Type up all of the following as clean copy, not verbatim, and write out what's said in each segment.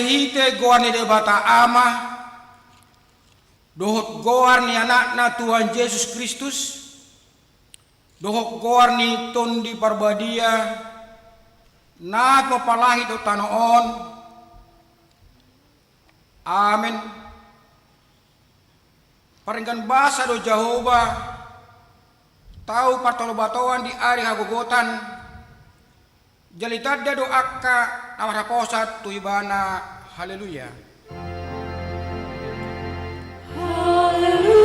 hite goar ni debata ama dohot goar ni anakna Tuhan Yesus Kristus, dohot goar ni tondi parbadia na papalahi do tanoon. Amen. Paringgan basa do Jehovah tahu patolobatoan di ari hagogotan jalitadda do akka nawarakosa tuibana. Haleluya. Haleluya.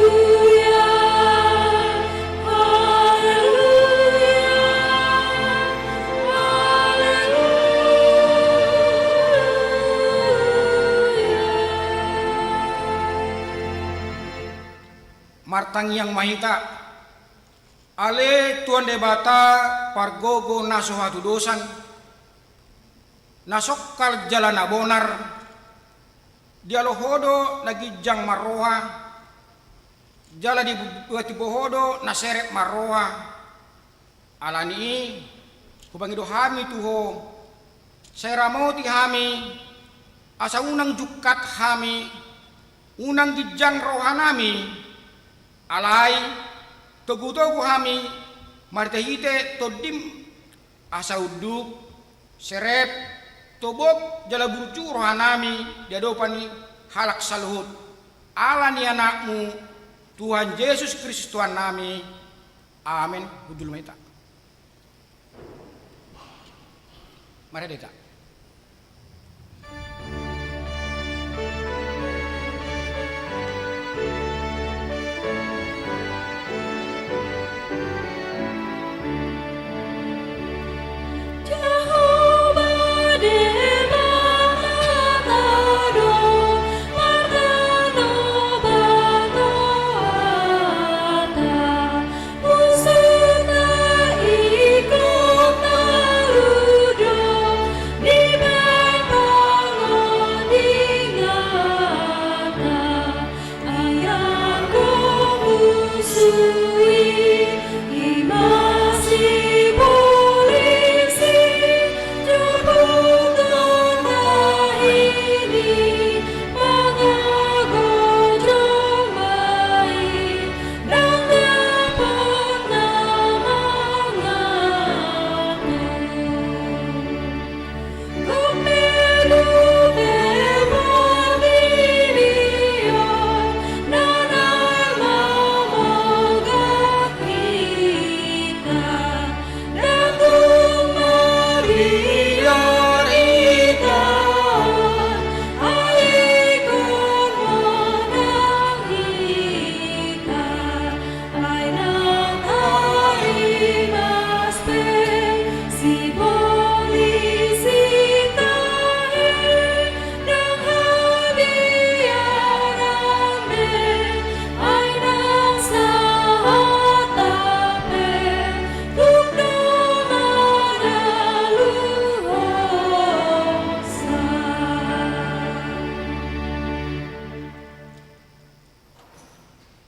Martang yang mahita ale tuan debata pargogo nasohatu dosan nasokal jalan abonar dialohodo nagijang maroha jala di buati bohodo naseret maroha alani kubangido hami tuho saya ramoti hami asa unang jukat hami unang gijang rohanami alai togu-togu hami martahite todim asa uduk serep tobok jala burcu rohanami diadopani halak saluhut alani anakmu Tuhan Yesus Kristus Tuhan nami. Amin. Hujul maita. Mari deta.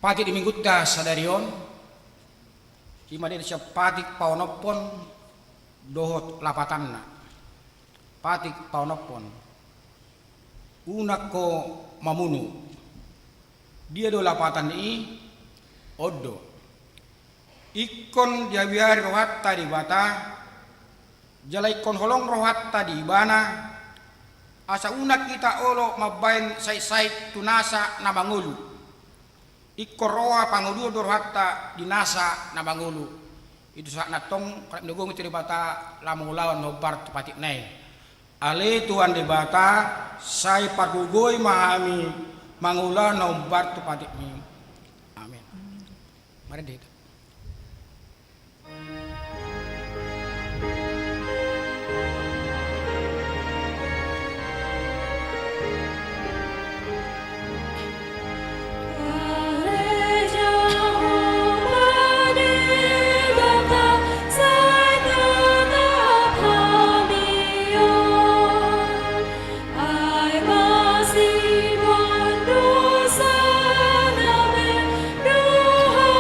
Pati di minggu das sadarion himade siya patik paunopon dohot lapatanna patik paunopon unak ko mamunu dia do lapatan ni oddo ikon dia biar rohatta di bata jala ikon holong rohatta di bana asa unak kita olo mabain sai tunasa na bangulu ikoroa pangulu dorhatta dinasa na bangulu itu saat natong karep nugong itu debata lamulawan nobar tepatik nai ale tuan debata sai pargugoi mahami mangula nobar tepatik ni. Amin. Mari deh. Dosa name, doha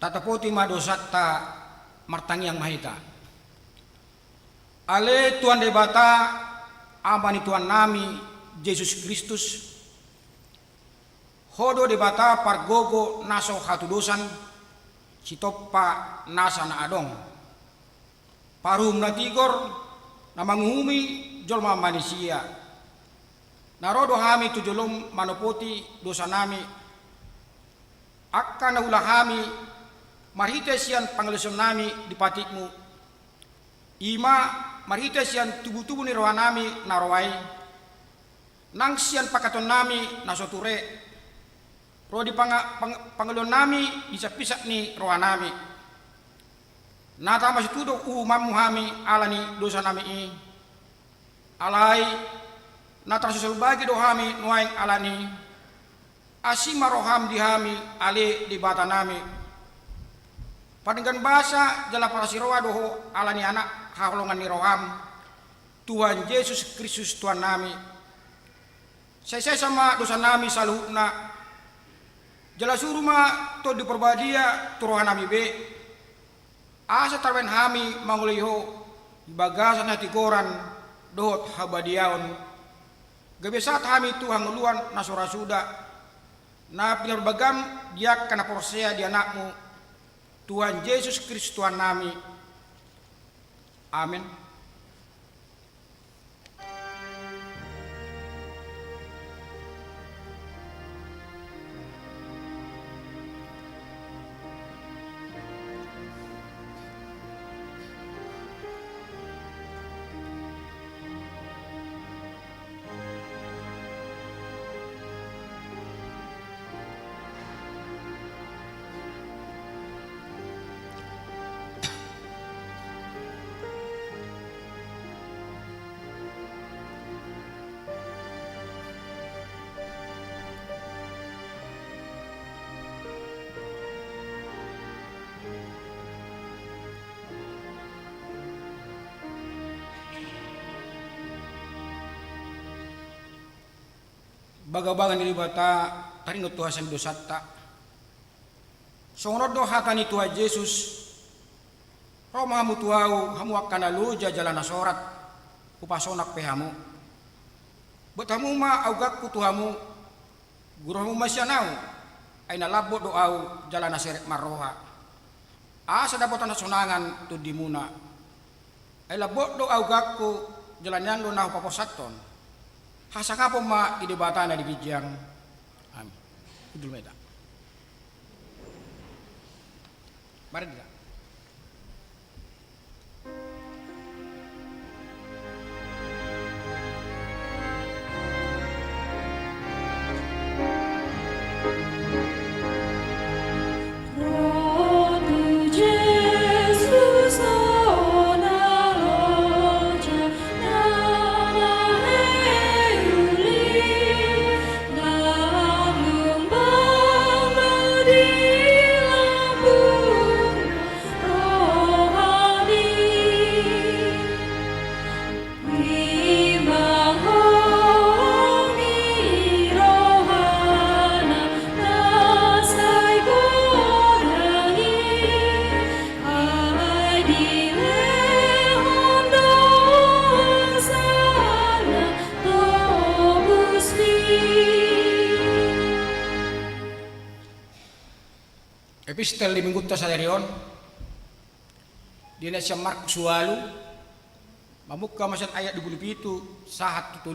Tatapoti madosatta martangiang mahita. Ale Tuhan debata amani Tuhan nami Yesus Kristus. Hodo debata pargogo naso hatu dosan sitoppa nasa na adong. Parum na tigor na manguhumi jolma manusia. Narodo hami tujulom manopoti dosa nami. Akka na ulahami marhite sian pangelusun nami di patikmu. Ima marhite sian tubuh-tubuh ni roha nami narawai. Nang sian pakaton nami nasoture. Roh di pangelun nami bisa-bisa ni roha nami. Nata masih tudok umamu hami alani dosa nami i. Alai nata susul bagi dohami nuaing alani. Asima roham dihami ale di bata nami. Padingkan bahasa jala para siroa doho alani anak haholongan ni roham Tuhan Yesus Kristus Tuhan nami. Saya sama dosa nami saluhna jala suruma to diperbadia turohan nami be. Asa tarwen hami manguliho bagasan hati koran dohot habadiaon. Gabesat hami Tuhan nguluan nasura suda na pinerbagam dia kana porsea di anakmu Tuhan Yesus Kristus Tuhan nami. Amin. Bagabangan ni bata taringot Tuhan sang dosatta. Songrod do hatani Tuhan Yesus. Roma hamu tuau hamu akan aluja jalan sorat upasonak pehamu. Betamu ma augak kutuhamu guruhamu masyanau ay nalabot doau jalan seret marroha. Asa dapotan sonangan tu dimuna. Ay labot do augakku jalan yang do nahu paposaton. Hasakapo ma idebata na dibijang. Amin. Idul meda. Mari dia. Kristel di minggu sa darion. Di na siya Markus 8. Mamukka masan ayat 27 sahat 30.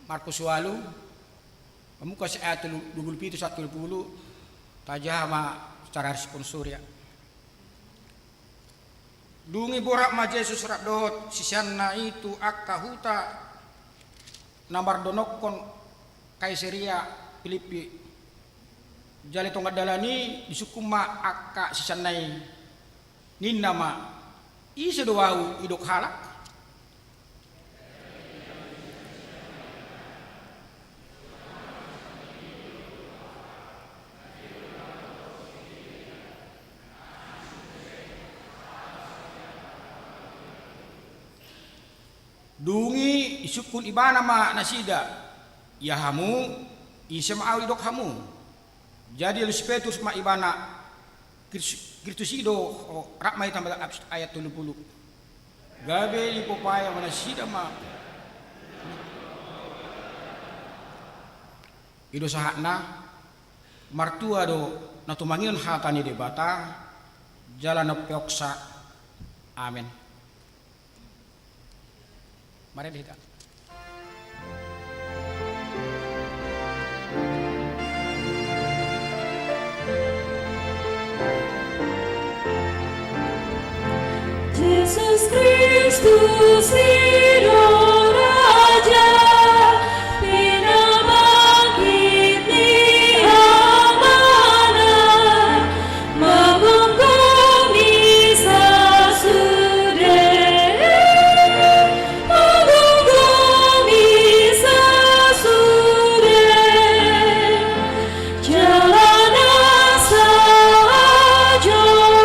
Markus 8. Mamukka sa ayat 27 sahat 30. Tajama secara responsurya. Dungi borak ma Jesus rakdot sisianna itu akka huta namar donokon Kaisaria Filipi. Jali tong adalani disukuma akka sisiannai ninna ma isa doau idok halak. Dungi isukun ibana ma nasida ya hamu isa ma idok hamu. Jadi Lispetus ma ibana Kirtusido rakmai tambah ayat 30. Gabe di popaya mana sida ma ido sahakna martua do natumangion hatani de bata jalan peoksa. Amin. Mari kita. Yesus Kristus Hidup Raja, pinabangkit ni amanah, menggunggungi sasudah, menggunggungi sasudah, jalan asa jauh.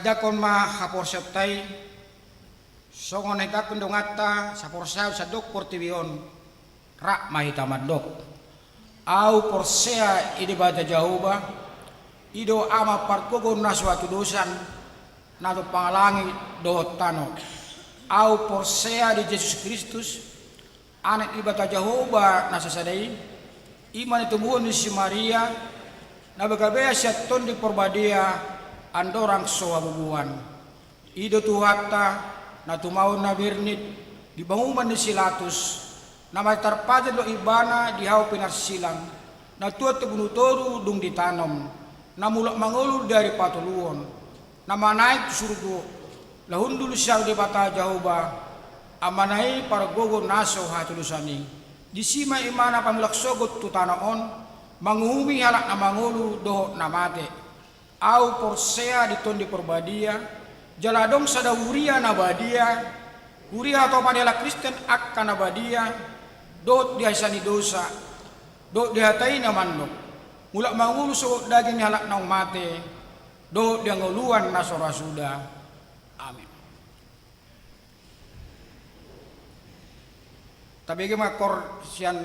Dakon ma haporseptai songon ita kundongata saporsau sadok portivion rak mahitamadok au porsea ide bata jahuba ido ama parkogo na suatu dosan nato pangalangi do tano au porsea di Yesus Kristus anak ibata jahuba na sasadai iman itu buon si Maria na bagabea siaton di porbadia andorang soa bubuan ido tuhatta na tumaon na birnit di banguman ni Silatus na may tarpada lo ibana di hao pinarsilang na tuat bunutoru dung ditanom na mulak mangulur dari patuluon na manaik surgo lahundul siya di bata jahuba amanay para gogo naso hatulusani di sima imana pamulak sogot tutanaon manguhumi halak na mangulu do na mate au porsea di tondi porbadia jaladong sadawuria nabadia kuria atau padela Kristen akka nabadia dot dihaisani dosa dot dihatai namandok mulak mangulu so daging halak nang mate dot dia nguluan nasora sudah. Amin. Tapi gimana kor sian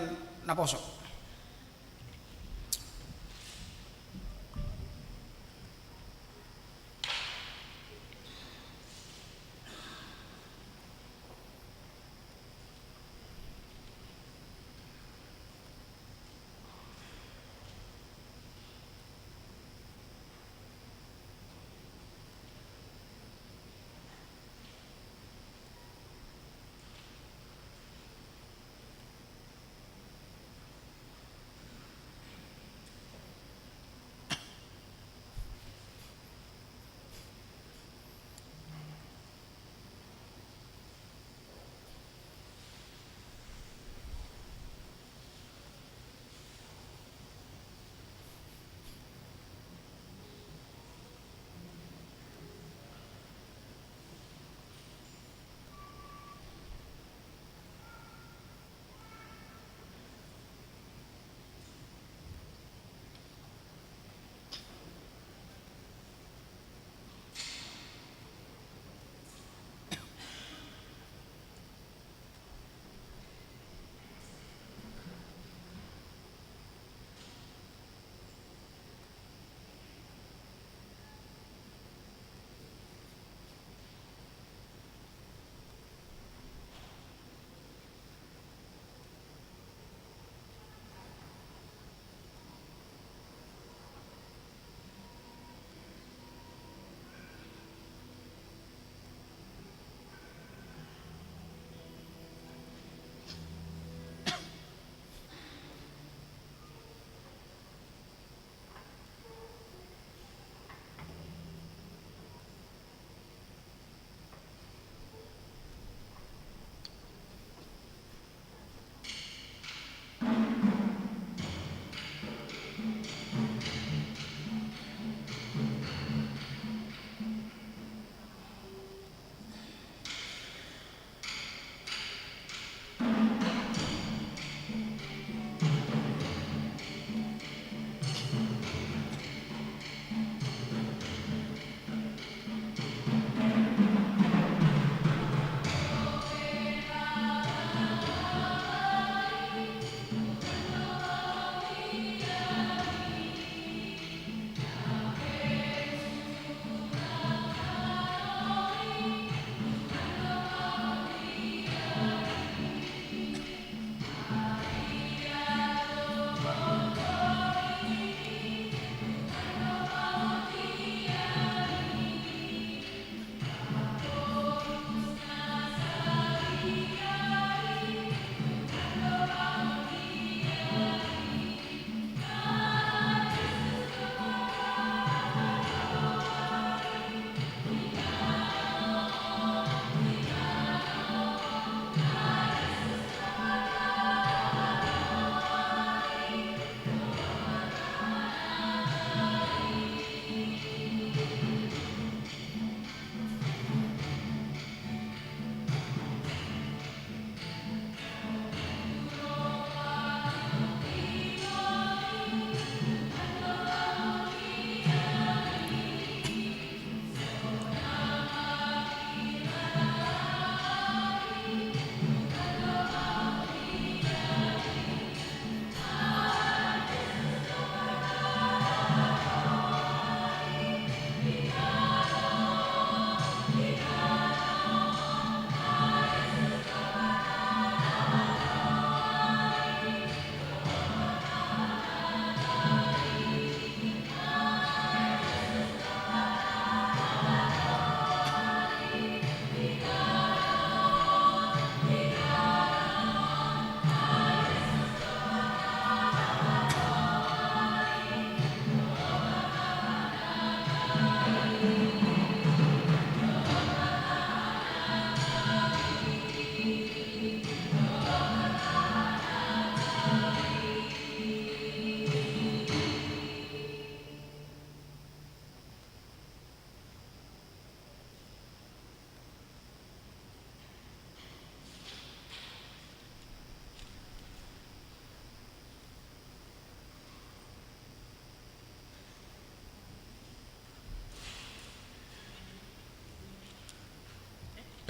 naposok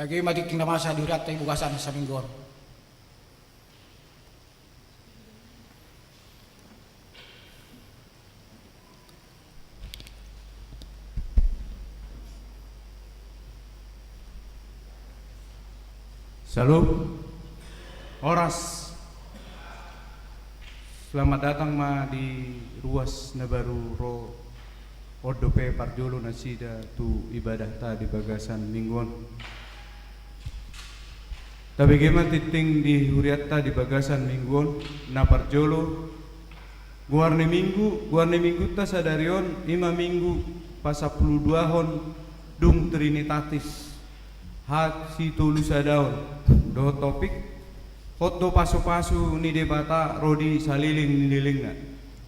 Daging matiking na masa di huriat tayo bugasan sa minggon. Salam, oras. Selamat datang ma di ruas na baru ro odope parjolo na sida tu ibadah ta di bagasan mingguan. Tapi bagaimana titing di huriat ta di bagasan mingguan na parjolo guarne minggu ta sadarion 5 minggu pa 12 hon dung trinitatis. Hat si tulu sadaon do topik hot do pasu-pasu ni debata rodi saliling nilingna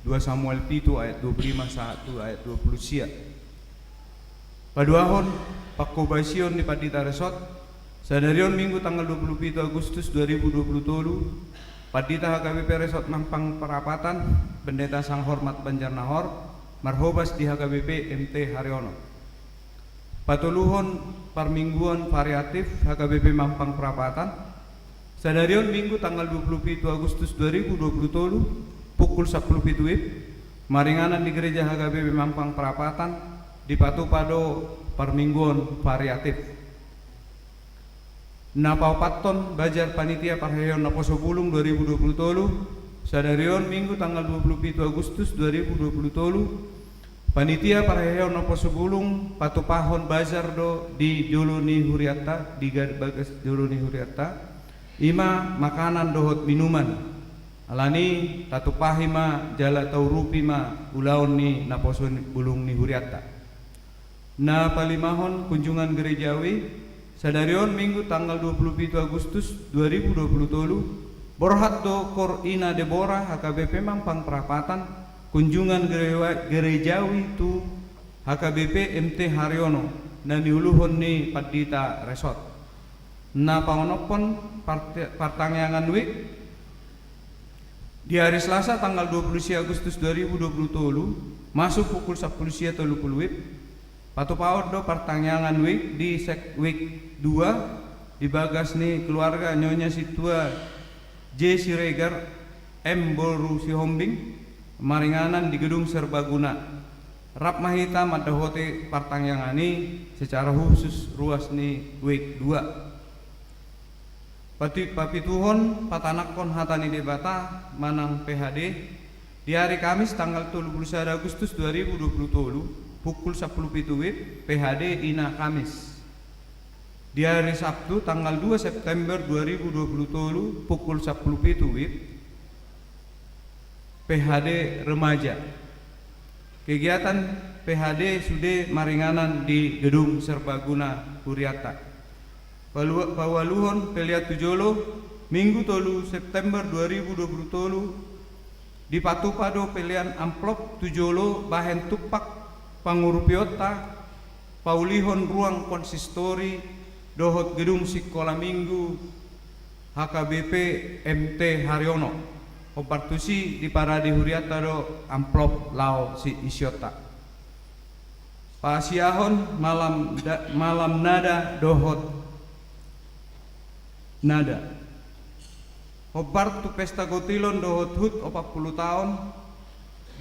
2 Samuel 7 ayat 25 1 ayat 20 sia paduahon pakobasion ni Padita Resort sadarion minggu tanggal 27 Agustus 2023 Padita HKBP Resort Mampang Perapatan Pendeta Sang Hormat Banjarnahor Marhobas di HKBP MT Haryono patuluhon parmingguan variatif HKBP Mampang Perapatan sadarion minggu tanggal 27 Agustus 2023 pukul 10 WIB maringanan di gereja HKBP Mampang Perapatan di Patupado parmingguan variatif napau paton bajar panitia parheyon naposo bulung 2023 sadarion minggu tanggal 27 Agustus 2023 panitia parheyon naposo bulung patupahon bazar do di Joloni Huriata di bagas Joloni Huriata ima makanan dohot minuman alani tatupahima jala taurupi ma ulaon ni naposo bulung ni Huriata na palimahon kunjungan gerejawi sadarion minggu tanggal 27 Agustus 2023 borhat do kor ina Deborah HKBP Mampang Perapatan kunjungan gerejawi tu HKBP MT Haryono na niuluhon ni Padita Resort na pangonopon partangyangan wik di hari Selasa tanggal 20 Agustus 2023 masuk pukul 10 sia 30 wik patupaor do partangyangan wik di sek wik 2 di bagas ni keluarga Nyonya Situa J. Siregar M. Boru Sihombing maringanan di gedung serbaguna rap mahita madahote partangyangani secara khusus ruas ni week 2 papituhon patanakon hatani debata manang PHD di hari Kamis tanggal 31 Agustus 2023 pukul 10 WIB PHD ina Kamis di hari Sabtu tanggal 2 September 2023 pukul 10 WIB PHD remaja. Kegiatan PHD sudah maringanan di gedung serbaguna Huriata. Pawaluhon Peliat Tujolo Minggu 3 September 2023 di Patupado pelian amplop Tujolo bahen tupak pangurupiota paulihon ruang konsistori dohot gedung sekolah minggu HKBP MT Haryono Kompartusi di Parade Huriata do amplop lao si isyota pasiahon malam nada dohot nada Hobartu pesta gotilon dohot hut 40 tahun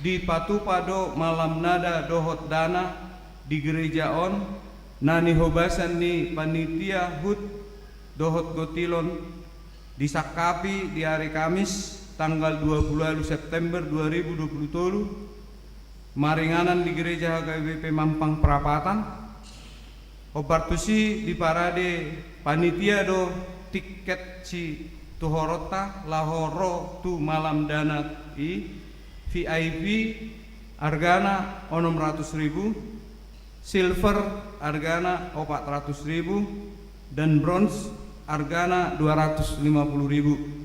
di Patupado malam nada dohot dana di gereja on nani hobasan ni panitia hut dohot gotilon disakapi di hari Kamis tanggal 20 September 2023 maringanan di gereja HKBP Mampang Perapatan Obartusi di parade panitia do tiket si tuhorota lahoro tu malam dana i VIP argana 600.000 silver argana 400.000 dan bronze argana 250.000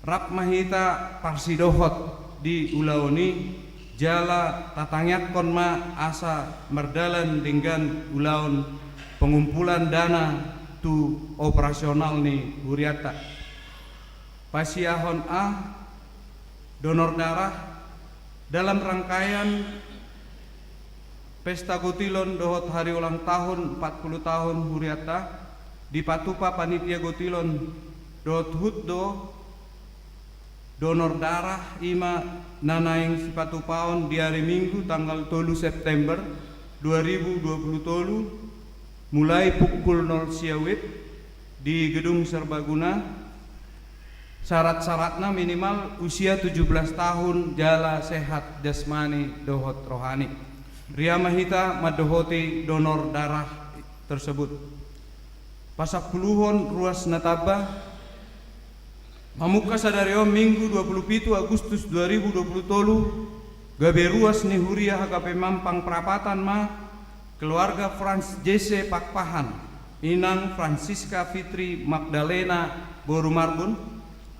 rap mahita parsidohot di ulaoni jala tatangyak konma asa merdalan dengan ulaon pengumpulan dana tu operasional ni Huriata pasiahon donor darah dalam rangkaian pesta gotilon dohot hari ulang tahun 40 tahun Huriata di patupa panitia gotilon dot hutdo donor darah ima nanaing si patupaon di hari Minggu tanggal 3 September 2020 mulai pukul 0 siawit di Gedung Serbaguna. Syarat-syaratnya minimal usia 17 tahun, jala sehat jasmani dohot rohani. Ria mahita madohoti donor darah tersebut. Pasak puluhon ruas nataba mamuka sadario Minggu 27 Agustus 2020 gabe ruas ni huria HKP Mampang Perapatan ma keluarga Frans JC Pakpahan Inang Francisca Fitri Magdalena Borumarbun.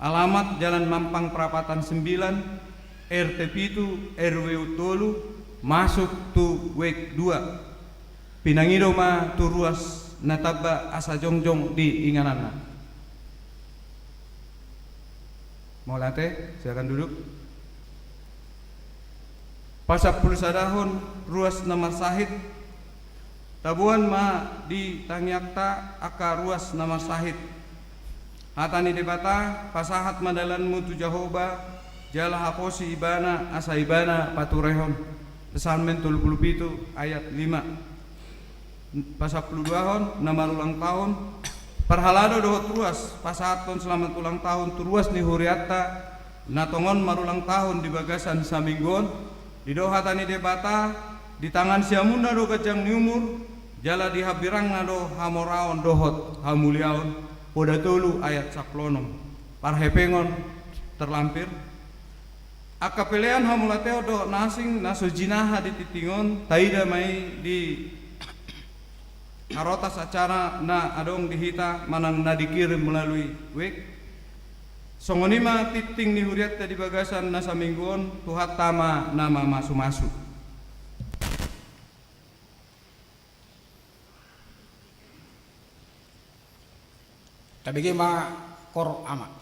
Alamat Jalan Mampang Perapatan 9 RT Pitu RW Tolu masuk tu wek 2 pinangido ma tu ruas nataba asa jongjong di inganana. Mau late silakan duduk. Pasak puluh sadahun ruas nama sahid tabuan ma di tangyakta aka ruas nama sahid hatani debata pasahat madalan mutu Jahoba jala haposi ibana asa ibana paturehon pesanmen 37 ayat 5 pasak puluh duahon nama ulang tahun perhalado dohot ruas pasahaton selamat ulang tahun turuas ni huriatta natongon marulang tahun di bagasan saminggon di dohatani debata di tangan siamunda do kajang ni umur jala di habirang nado hamoraon dohot hamuliaon Poda tolu ayat saklonom parhepengon terlampir akapelean hamulateo do nasing naso jinaha di titingon taida mai di karotas acara na adong dihita manang na dikirim melalui wek songonima titing ni huriat di bagasan nasa mingguon tuhat tama nama masu-masu. Tabigi ma kor ama.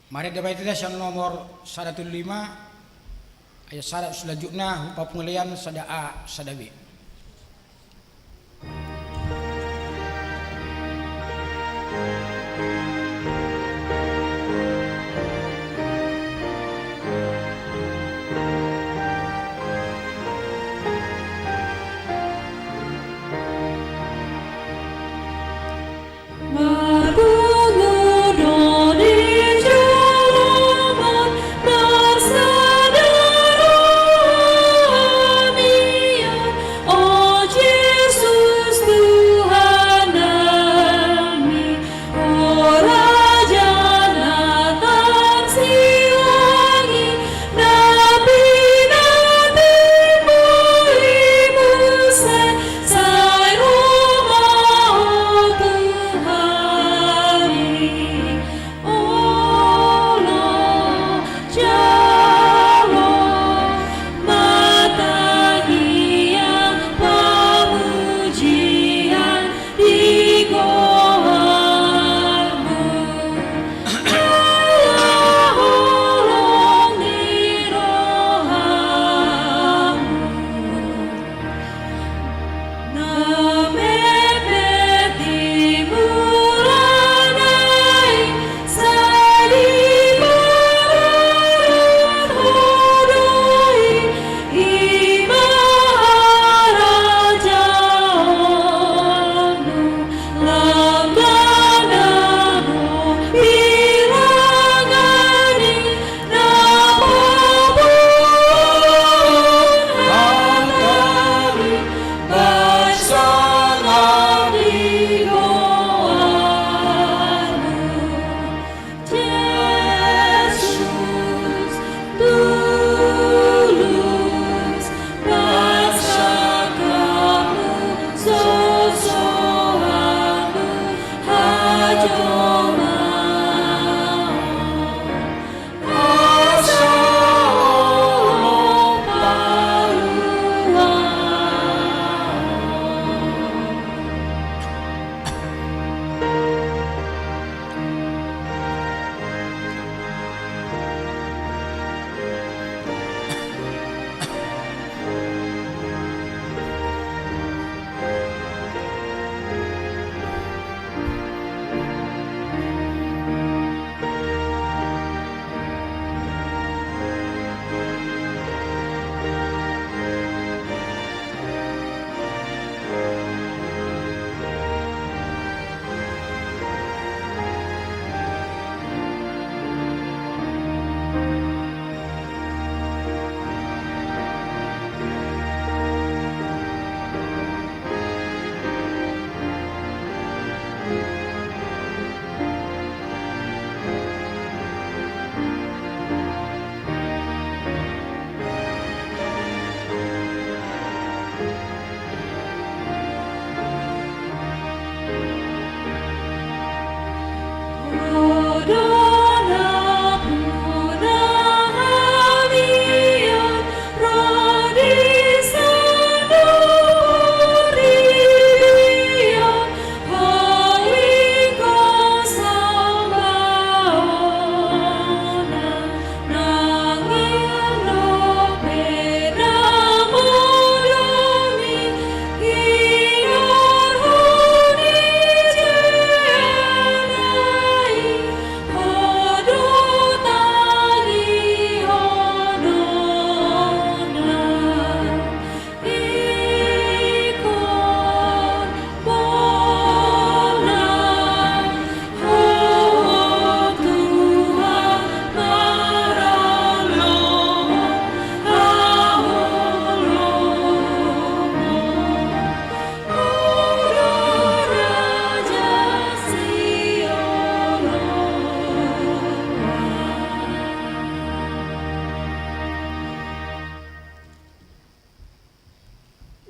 Mari dapat yang nomor 105 ayat syarat selanjutnya hupa pengulian sada A sada B.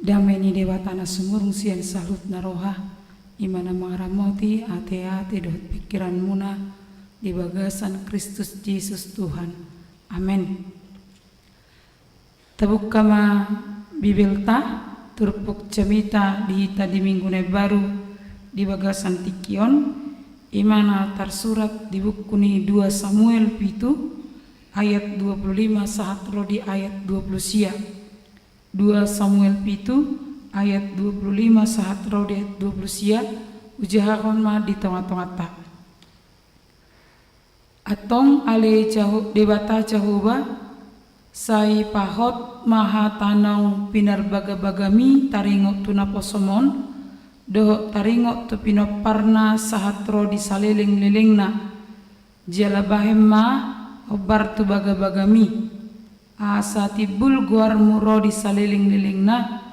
Damai ni dewa tanah sumurung sian salut naroha imana mangaramoti ate-ate dot pikiran muna di bagasan Kristus Yesus Tuhan. Amin. Tabuk kama bibelta turpuk cemita dihita di minggu baru di bagasan tikion imana tersurat di buku ni 2 Samuel pitu ayat 25 sahat rodi ayat 20 sia. 2 Samuel pitu ayat 25 sahat rodi ayat 20 sia ujahakon ma di tengah-tengah tak. Atong ale debata Jehovah sai pahot maha tanang pinarbagabagami taringo tu naposomon doh taringo tu pinoparna sahatro di saliling-lilingna jala bahemma obar tu bagabagami asa tibul guar muro di saliling-lilingna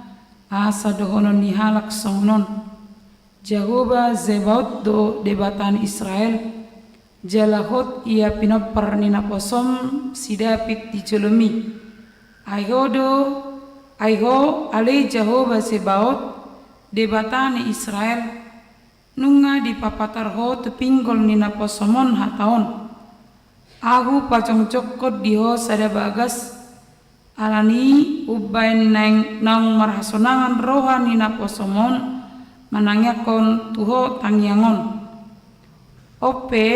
asa dohonon nihalak songnon Jehovah Zebaot do debatan Israel jalahot ia pinopar nina posom si David di Jolomi aiho ale Jehovah Zebaot debatani Israel nunga di papatarho tepinggol nina posomon hataon ahu pacong cokot diho sada bagas alani ubain nang marhasonangan roha nina posomon manangyakon tuho tangyangon ope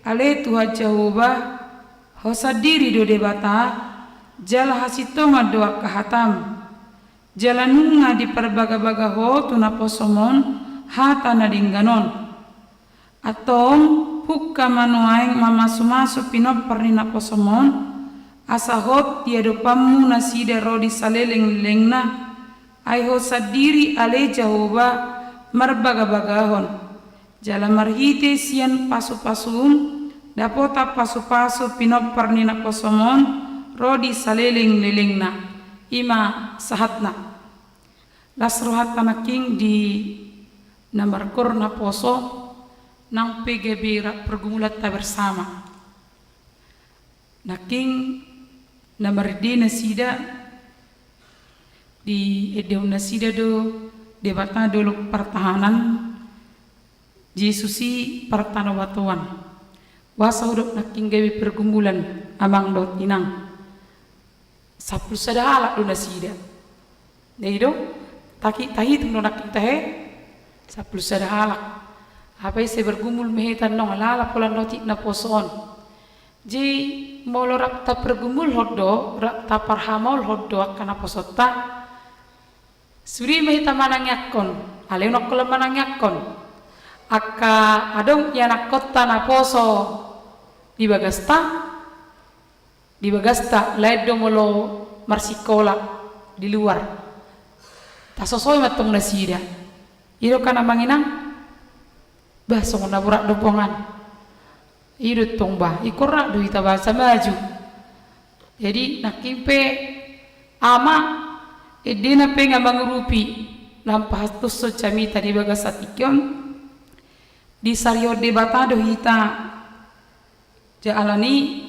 ale Tuhan Jehovah hosa diri do debata jala hasitonga doa kahatam jala nunga di perbaga-baga ho tuna posomon hata nadingganon atong hukka manuaing mamasu-masu pinopar nina posomon asahot tiado pamu nasida rodi saleleng-lengna ai hosa diri ale Jehovah marbaga-bagahon jala marhite sian pasu-pasum dapota pasu-pasu pinopar nina posomon rodi saleling-lelingna ima sahatna lasrohat tanaking di namarkor na poso nang PGB pergumulat ta bersama naking namardina sida di edew nasida do debata dulu pertahanan Jesusi pertanawatuan wasa udok naking gawe pergumulan amang dot inang sapul sadala do nasida neido taki tahi tum naking tahe sapul sadala apa se bergumul mehetan nong lala polan doti na poson ji molo rakta pergumul hoddo rakta parhamol hoddo kana posota suri mehita manangyakon ale nokol manangyakon aka adong yana kota na poso di bagasta ledo molo marsikola di luar tasosoy matong nasida iro kana manginang baso na burak dopongan iro tong ba ikora do ita bahasa maju jadi nakimpe ama edina penga mangurupi lampah tusso camita di bagasatikyon di sario debatado hita jaalani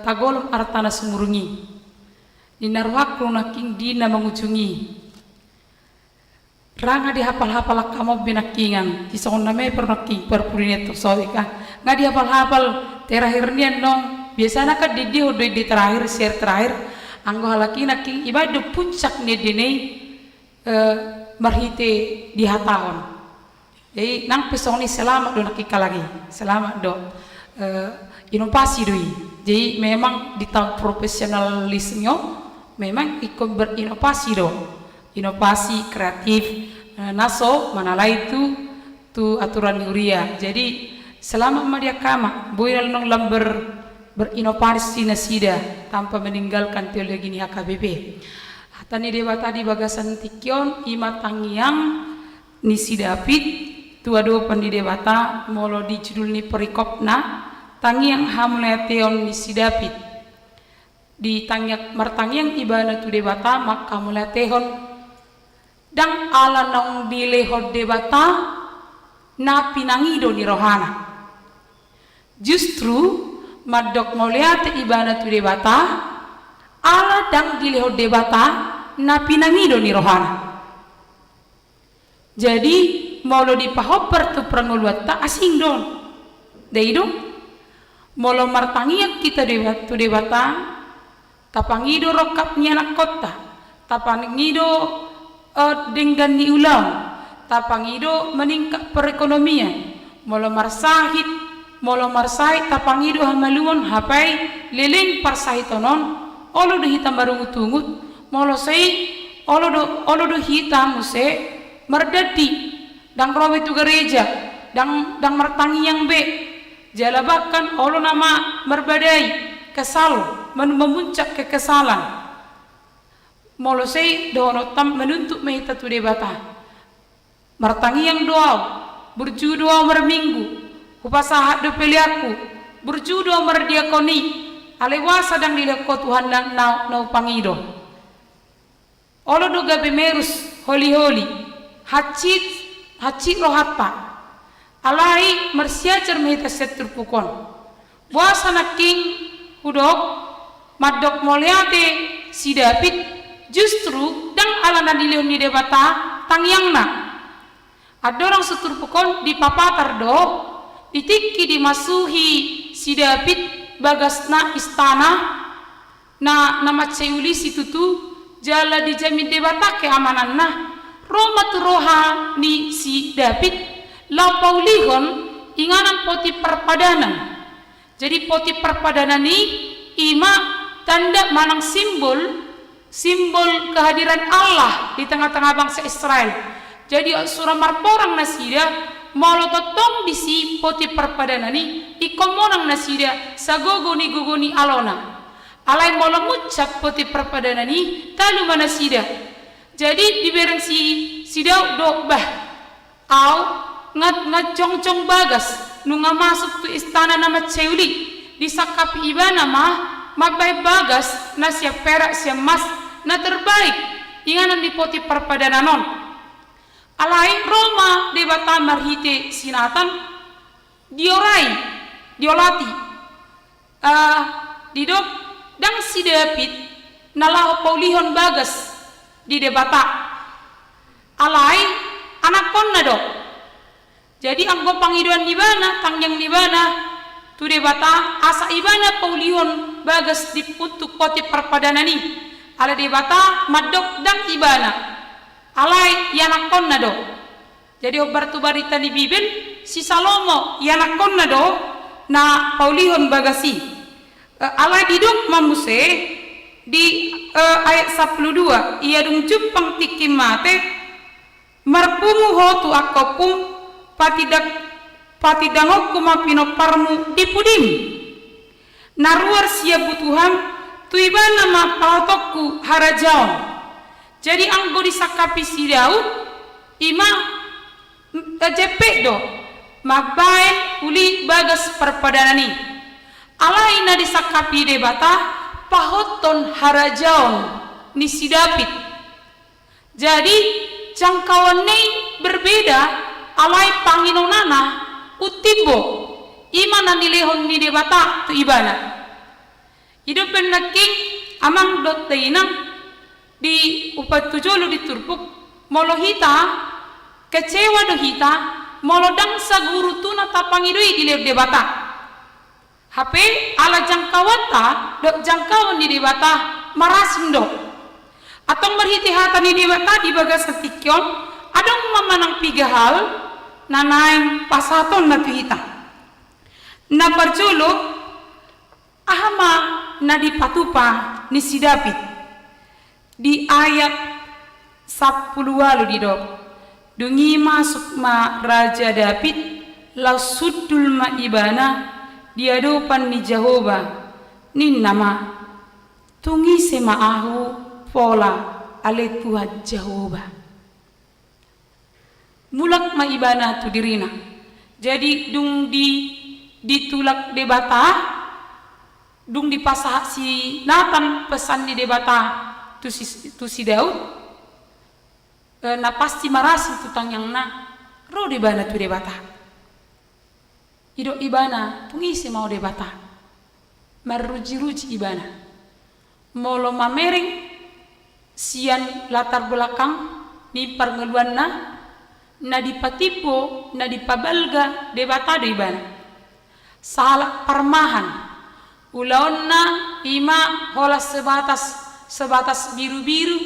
tagolom artana sumurungi di narwak naking dina mengujungi ranga di hapal-hapal kamu binakingan di song name pernaking perpurinet soika nggak di hapal-hapal terakhirnya nong biasanya kan di udah di terakhir share terakhir anggo halaki naking ibadah puncak nih dini marhite di hataon jadi nang pesong ni selamat do nakika lagi selamat do inovasi doi jadi memang di tahun profesionalisme memang ikut berinovasi do inovasi kreatif naso manalai itu tu aturan yuria jadi selama media kama boy nong lamber berinovasi nasida tanpa meninggalkan teologi ni HKBP hatani dewa tadi bagasan tikyon imatang yang nisi David tua do pandi dewata molo di judul ni perikopna tangi yang hamleteon nisi David di tangyak martangyang ibana tu dewata maka muletehon dang ala nong dilehod dewata na pinangido ni rohana justru madok mauliate ibana tu dewata ala dang dilehod dewata na pinangido ni rohana jadi molo di pahopper tu prangulwata asing don deido molo martangiak kita dewata tapangido rokapnya anak kota tapangido dengan ni ulang tapangido meningkat perekonomian molo marsahit tapangido hamaluon hapai leleng parsahitonon olo do hitam barungut-ungut molo sei olo do hitam muse merdadi dang rowe tu gereja dang mertangi yang be jalabakan olo nama berbadai kesal memuncak kekesalan molo sei dono tam menuntut mehita tu debata mertangi yang doa berjudoa merminggu kupasahat do peliaku berjudoa merdiakoni alewasa dang dileko Tuhan dan nau pangido olo do gabe merus holi hacit rohatta alai mersiajar mehita setur pukon buasa naking hudok madok moliate si David justru dang alana dilehon ni debata tangyangna ada orang setur pukon di papatar do ditiki dimasuhi si David bagasna istana na nama ceulis itu tu jala dijamin debata keamanan nah Roma tu roha ni si David lau paulihon inganan poti perpadanan jadi poti perpadanan ni ima tanda manang simbol kehadiran Allah di tengah-tengah bangsa Israel jadi surah marporang nasida molo totong bisi poti perpadanan ni ikomonang nasida sagogoni gogoni alona alai molo ngucap poti perpadanan ni talu manasida jadi dibereng si Daud do bah au ngat cong bagas nunga masuk tu istana nama ceuli disakapi ibana mah mabai bagas na siap perak siap emas na terbaik inganan di poti perpadananon alai Roma debata marhite sinatan diolati didok dang si David nalah paulihon bagas di debata alai anak konna dok jadi anggo pangiduan di bana tangyang di bana tu debata asa ibana paulihon bagas di putuk poti perpadanani ala debata madok dang ibana alai yanakon nado jadi obar tu barita di Bibel si Salomo yanakon nado na paulihon bagasi alai diduk mamuse di ayat 12 ia dung jumpang tikim mate marpumu hotu akopum patidangok kumapino parmu dipudim naruar sia butuhan tuibana ma pautokku harajaon jadi anggo disakapi si Daud ima jepek do magbaen uli bagas perpadanani alai na disakapi debata pahoton harajaon ni si David jadi jangkauan berbeda alai panginonana utibo imana nilehon ni debata tu ibana hidup benaking amang dot teinang di upat tujolo di turpuk molo hita kecewa do hita molo dang saguru tuna tapangidoi di debata HP ala jangkawata do jangkawan di debata marasindo atau merhiti hata ni debata di bagas ketikyon adong mamanang pigahal nanaing pasaton na tuhita na parjolo ahama na dipatupa ni si David di ayat 10 di dok dungi masuk ma Raja David lausudul ma ibana di hadapan ni Jehovah ni nama tungi semaahu pola ale Tuhan Jehovah mulak ma ibana tu dirina jadi dung ditulak debata dung dipasah si Nathan pesan di debata tu si Daud na pasti marasi tutang yang na ro debana tu debata ido ibana tungisi mau debata maruji-ruji ibana molo mamering sian latar belakang ni parngeluan na dipatipo na dipabalga debata do ibana salah parmahan ulaon na ima hola sebatas biru-biru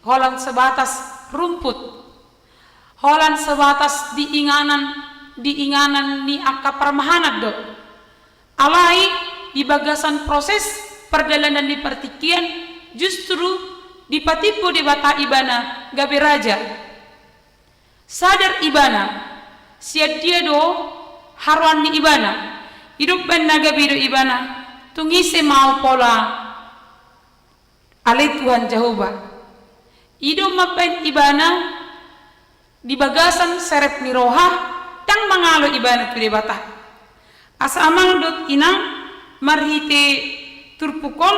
holan sebatas rumput holan sebatas diinganan diinganan ni akka parmahanad do. Alai di bagasan proses perjalanan di pertikian justru dipatipu di bata ibana gabe raja. Sadar ibana siad dia do haruan ni ibana hidup ben naga bido ibana tungise mau pola ale Tuhan Jehovah hidup mapen ibana di bagasan serep ni roha tang mangalo ibana tu debata asa amang dot inang marhite turpukol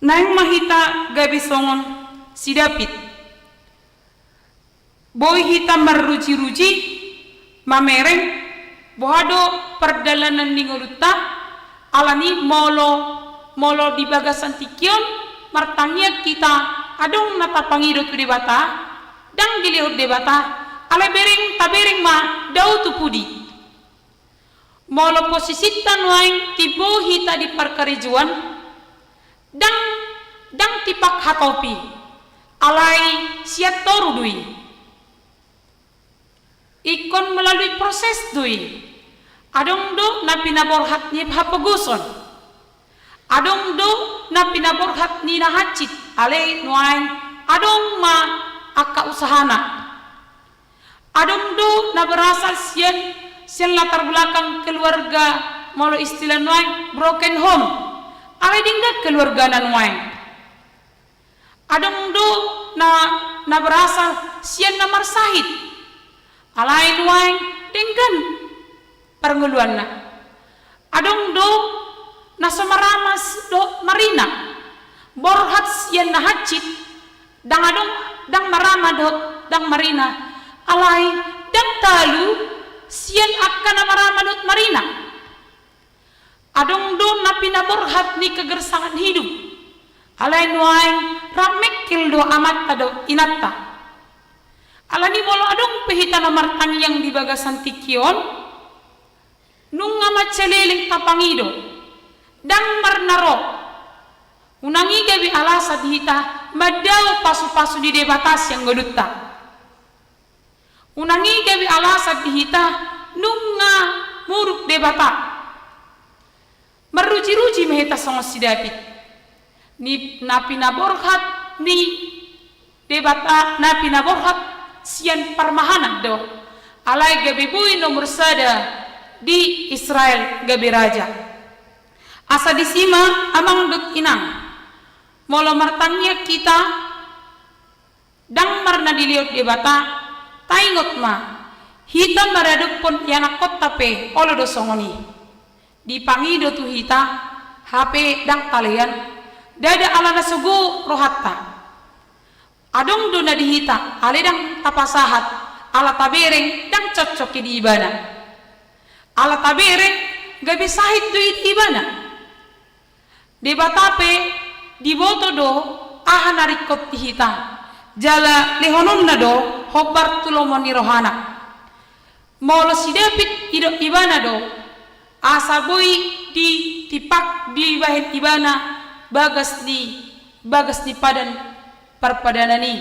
naing mahita gabi songon si David boy hitam meruji-ruji mamereng bohado perjalanan ningoluta alani molo di bagasan tikion martangia kita adong nata pangido tu debata dang dilihut debata ale bereng tabereng ma dau tu pudi molo posisitan waing tibo hita di perkerijuan dang tipak hatopi alai siat toru dui ikon melalui proses dui adong do na pinaborhat ni hapaguson adong do na pinaborhat ni nahacit ale nuain adong ma akka usahana adong do na berasal sian latar belakang keluarga molo istilah nuain broken home ale dingga keluarga na nuain adong do na berasal sian namar sahid alai nuain dengan pernguluan na adong do nasomaramas do marina borhat sian nahacit dang marama do dang marina alai dang talu sian akan marama do marina adong do napina borhat ni kegersangan hidup alai nuain ramekil do amat ado inatta alani molo adong pehita namar yang di bagasan tikion nung amat celiling tapangido dang marnaro unangi gabi alasa dihita madau pasu-pasu di debatas yang godutta unangi gabi alasa dihita nunga muruk debata meruji-ruji mehita songo si David ni napi naborhat ni debata napi naborhat sian parmahanat do alai gabi bui nomor sada di Israel gabi raja asa disima amang dut inang molo martanya kita dang marna diliot debata taingot ma hita maraduk pon yana kota pe olo do songoni dipangido tu hita HP dang talian dada alana sugu rohatta adong do na dihita ale dang tapasahat ala tabereng dang cocok di ibana ala tabereng gabi sahid duit ibana debatape diboto do aha narikot dihita jala lehonon na do hobar tulomoni rohana molo si David ido ibana do asa boy di tipak di bahin ibana bagas di padan perpadanani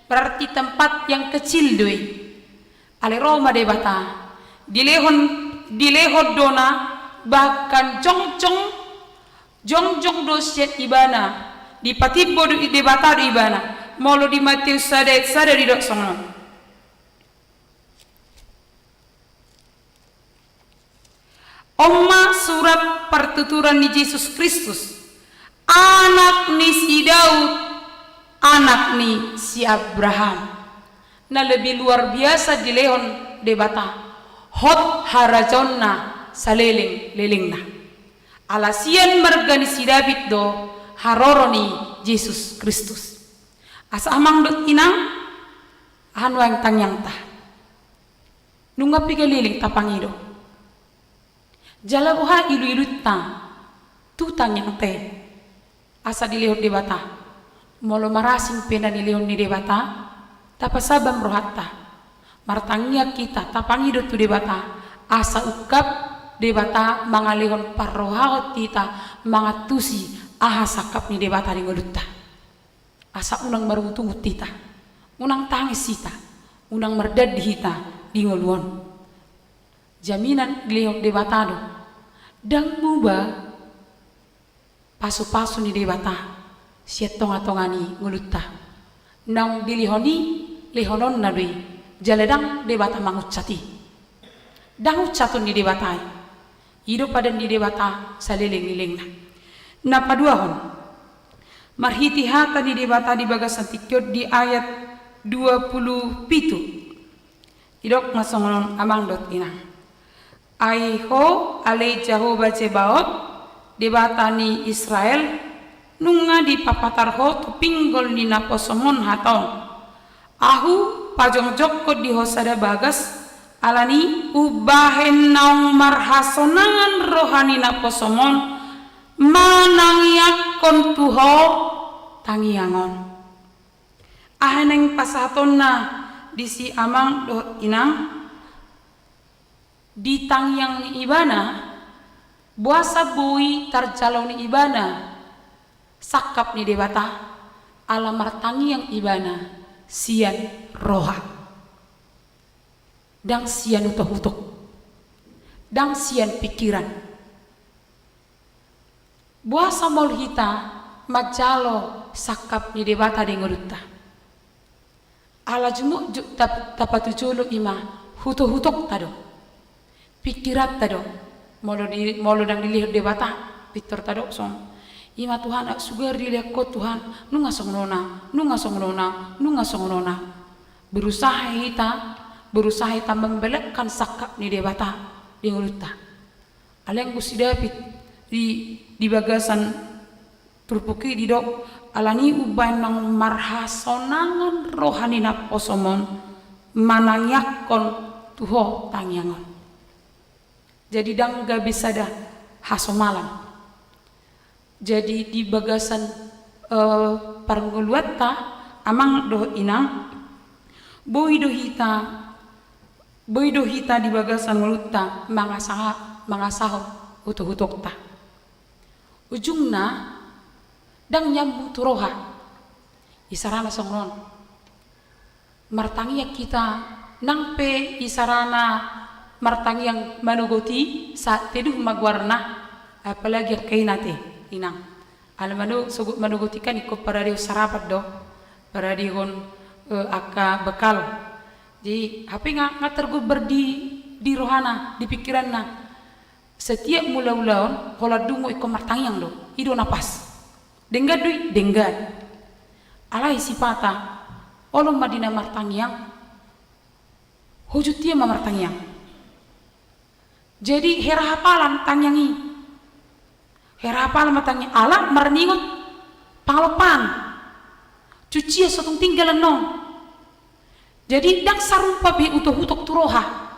berarti tempat yang kecil doi ale Roma debata dilehon dona bahkan jongjong doset ibana di patibo do debata do ibana molo di Matius sada di dok sono Omma surat pertuturan ni Yesus Kristus anak ni si Daud anak ni si Abraham na lebih luar biasa di lehon debata hot harajonna saleleng-lelengna alasian margani si David do haroroni Yesus Kristus asa amang dot inang anu ang tanyang ta nunga pigaliling tapangido jala buha ilu-ilu ta tutang yang te asa di lehon debata molo marasing pena ni leon ni debata tapasabam rohatta martangia kita tapangido tu debata asa ukap debata mangalihon parrohaot kita mangatusi aha sakap ni debata ni ngodutta asa unang marutungut kita unang tangis kita unang merdad hita di ngoluon jaminan glihok debatado dang muba pasu-pasu ni debata siat tonga-tongani ngulutta nang dilihoni lihonon nadui jaledang debata mangucati dang ucatun ni debatai hidup pada di debata saliling-liling na paduahon marhiti hata ni debata di bagasan tikyot di ayat 27 idok masongonon amang dot ina aiho ale Jehovah Jebaot debata ni Israel nunga di papatarho tu pinggol ni naposomon haton ahu pajong jokko di hosada bagas alani ubahen naung marhasonangan rohani naposomon manangiakon tuho tangiangon aheneng pasaton na di si amang do inang di tangyang ni ibana buasa bui tarjalaw ni ibana sakap ni debata alamar tangyang ibana sian roha dang sian utok-utok dang sian pikiran buasa mol hita majalo sakap ni debata di ngurutta ala jumu tapatujulo ima huto-hutok tado pikirat tado molo dang dilihat debata pitor tado song ima Tuhan ak sugar dilihat ko Tuhan nunga songnona berusaha hita membelekkan sakap ni debata di ngurutta aleng gusi David di bagasan turpuki di dok alani uban nang marhasonangan rohani naposomon manangyakon tuho tangyangon jadi dang gak bisa dah hasomalan jadi di bagasan parnguluatta amang do inang boy do hita di bagasan ngulutta mangasaho utuh-utuk ta ujungna dang nyambung turoha isarana songron martangi kita nangpe isarana martangi yang manugoti saat teduh magwarna apalagi kainate inang almanu sugut manugotikan iko para dio sarapat do para dion aka bekal jadi HP nggak terguber di rohana di pikiranna setiap mula-ulaon hola dungo iko martangyang do ido napas denggad dui denggad alai sipata olom madina martangyang hujut dia martangyang jadi hera hapalan tangyangi hera hapalan matangnya ala marningot panglopan cuci sotong tinggalan no jadi dang sarumpa be utuh-utuk turoha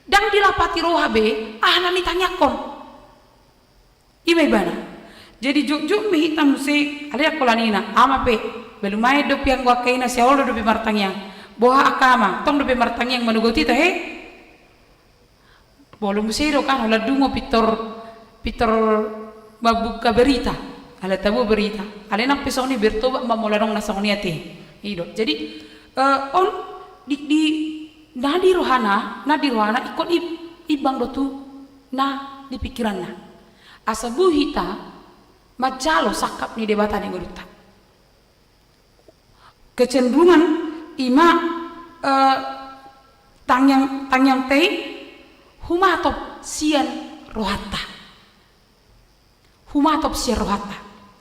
dang dilapati roha be nani tanyakon ibana jadi juk mihitam musik alia kolanina ama pe belumai do piang gua kaina siolo do be martangyang boha akama tong do be martangyang manugoti ta he bolong musiro kan hola dungo pitor mabuka berita ala tabu berita ala nak pesoni bertoba mamolarong nasongniati ido jadi on di nadi rohana ikon ibang do tu na di pikiranna asabu hita majalo sakap ni debata ni ngurutta kecenderungan ima tangyang tei humatop sian rohatta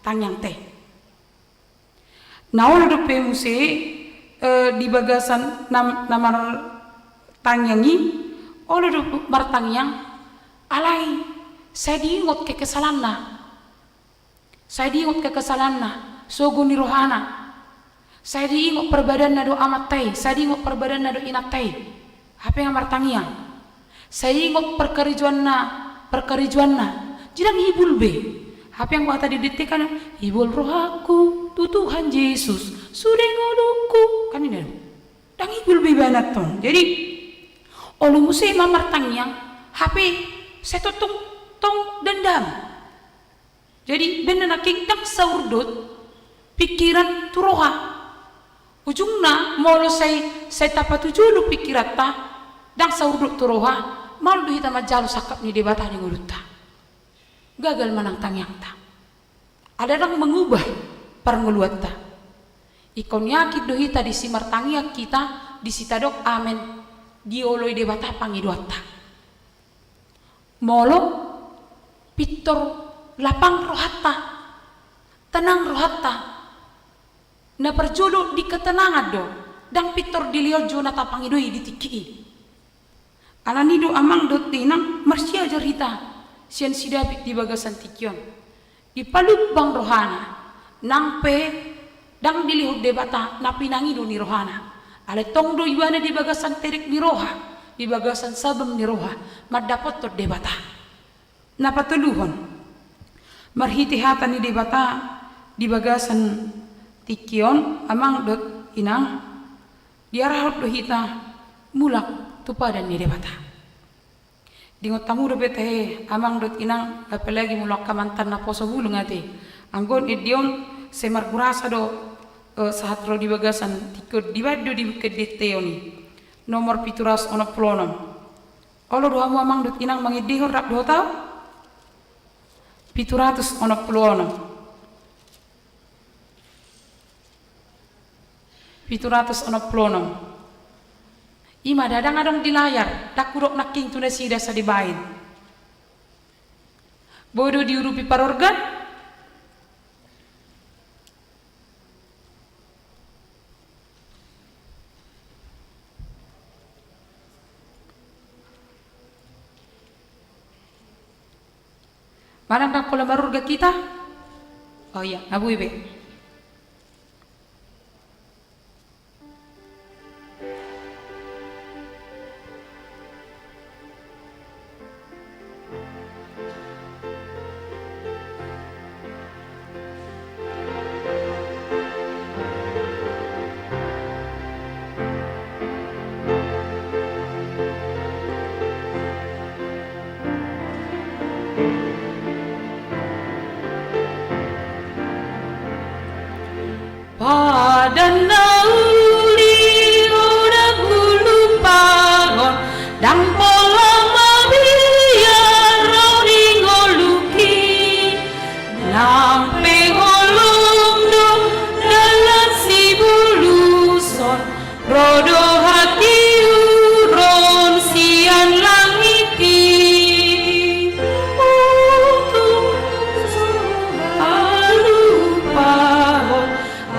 tangyang teh naon do pe muse di bagasan namar tangyangi olo do martangyang alai saya diingot ke kesalanna sogo ni rohana saya diingot perbadanna do amat teh saya diingot perbadanna do inat teh apa yang martangyang saya ingot perkerijuanna jidang hibul be apa yang gua tadi ditekan hibul rohaku tu Tuhan Yesus sudah ngoduku kan ini dang hibul be banat tong jadi olu musai mamartangyang HP saya tong dendam jadi benar naking dang saurdut pikiran turoha ujungna molo saya tapatu julu pikirat ta dang saurduk turoha mal du hita majalu sakap ni debata ni nguluta gagal manang tangyang ta ada dang mengubah parnguluatta ikon yakit do hita di simar tangyak kita di sitadok amen dioloi debata pangiduatta molo pitor lapang rohatta tenang rohatta na perjolo di ketenangan do dang pitor dilio jona tapangidoi ditiki ananido amang do tinang marsia jarita sian sidapit di bagasan tikion di palubang rohana nang pe dang dilihog debata na pinangido ni rohana ale tong do ibana di bagasan terik ni roha di bagasan sabem ni roha madapot to debata na patuluhon marhitihatan ni debata di bagasan tikion amang dot inang diarahot do hita mulak tupadan ni debata dingot tamu do bete amang dot inang apalagi mulak kamantan na poso bulung ate anggon idion semar kurasa do sahatro di bagasan tikod di bado di kedeteoni nomor 716 olo do hamu amang dot inang mangidihor rak do tau 716 ima dadang adong di layar dakurok naking tuna sida sa dibain bodo diurupi parorgan manang dak pola marurga kita oh iya abu ibe Padan nauli ora gulu pagon dang pola mabia roni ngoluki lampe ngolum do dalam si buluson rodo hati uron sian langiti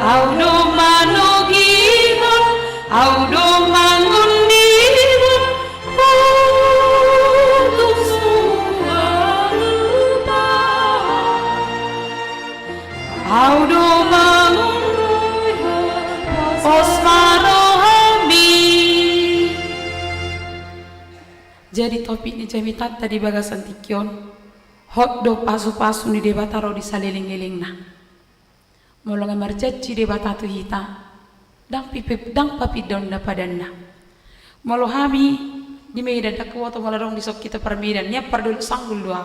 audo manogihon audo mangundihon untuk semua lupa audo mangundihon osmarohami jadi topik ni jamitat tadi bagasan tikion hot do pasu-pasu ni debataro di saliling-liling na molonga marjaji de batatu hita dang pipip dang papidon na padanna molo hami di meida dakwoto molarong di sok kita permidan nya pardul sanggul doa